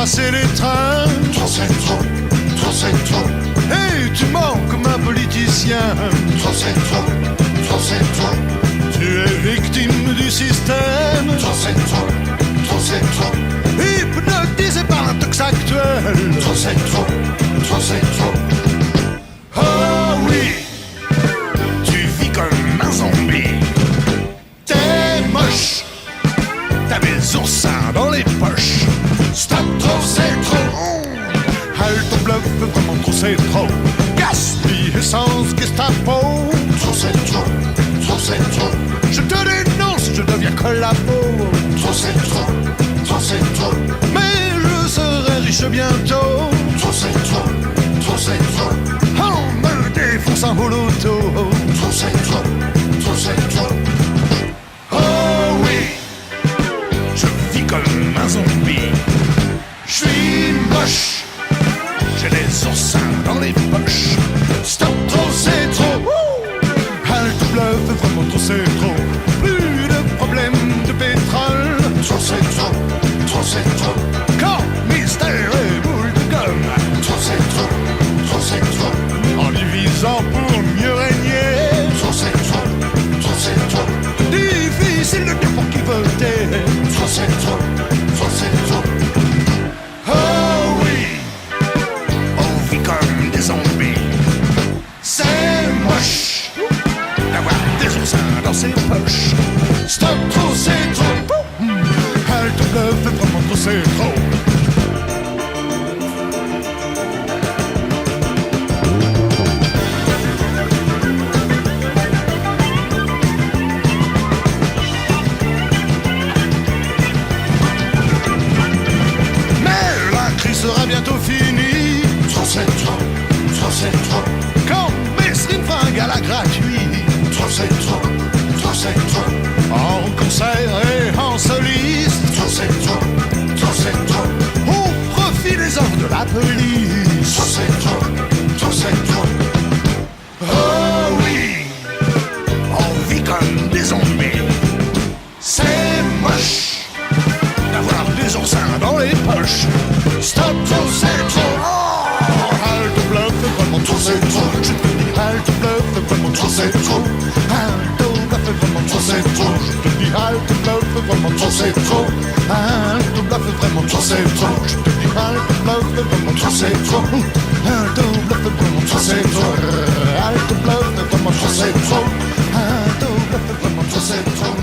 passer les trains. Trop c'est trop, trop c'est trop. Et tu mens comme un politicien. Trop c'est trop, trop c'est trop. Tu es victime du système. Trop c'est trop, trop c'est trop. Hypnotisé par l'intox actuel. Trop c'est trop, trop c'est trop. Oh oui, tu vis comme un zombie. T'es moche, t'as des oursins dans les poches. Stop, trop c'est trop. Halte ton bluff, vraiment trop c'est trop. Gaspille essence Gestapo. Trop c'est trop, trop c'est trop. Je te dénonce, je deviens collabo. Trop c'est trop, trop c'est trop. Mais je serai riche bientôt. Trop c'est trop, trop c'est trop. En me défonçant au loto. Trop c'est trop, trop c'est trop. Oh oui, je vis comme un zombie. Je suis moche, j'ai des oursins dans les poches. Stop, trop c'est trop. Halte bluff, vraiment trop c'est trop. Plus de problème de pétrole. Trop c'est trop, trop c'est trop. Quand mystère et boule de gomme. Trop c'est trop, trop c'est trop. En divisant pour mieux régner. Trop c'est trop, trop c'est trop. Difficile de dire pour qui voter. Trop c'est trop, trop c'est trop. Oh oui, on vit comme des zombies. C'est moche d'avoir des oursins dans ses poches. Stop, trop c'est trop. Halte bluff, vraiment trop c'est trop. Mais la crise sera bientôt finie. Trop c'est trop, trop c'est trop. Quand Mesrine fringue à la gratuit. Trop c'est trop, trop c'est trop. En concert et en soliste. Trop c'est trop, trop c'est trop. Au profit des ordres de la police. Trop c'est trop, trop c'est trop. Oh oui, on vit comme des zombies. C'est moche d'avoir des oursins dans les poches. Stop, trop c'est trop. Halte bluff, vraiment trop c'est trop. Je te dis halte bluff, vraiment trop c'est trop. Halte bluff, vraiment trop c'est trop. Je te dis halte bluff, vraiment trop c'est trop. Halte bluff, vraiment trop c'est trop. Je te dis halte bluff, vraiment trop c'est trop. Halte bluff, vraiment trop c'est trop. Halte bluff, vraiment trop c'est trop. Halte bluff, vraiment trop c'est trop.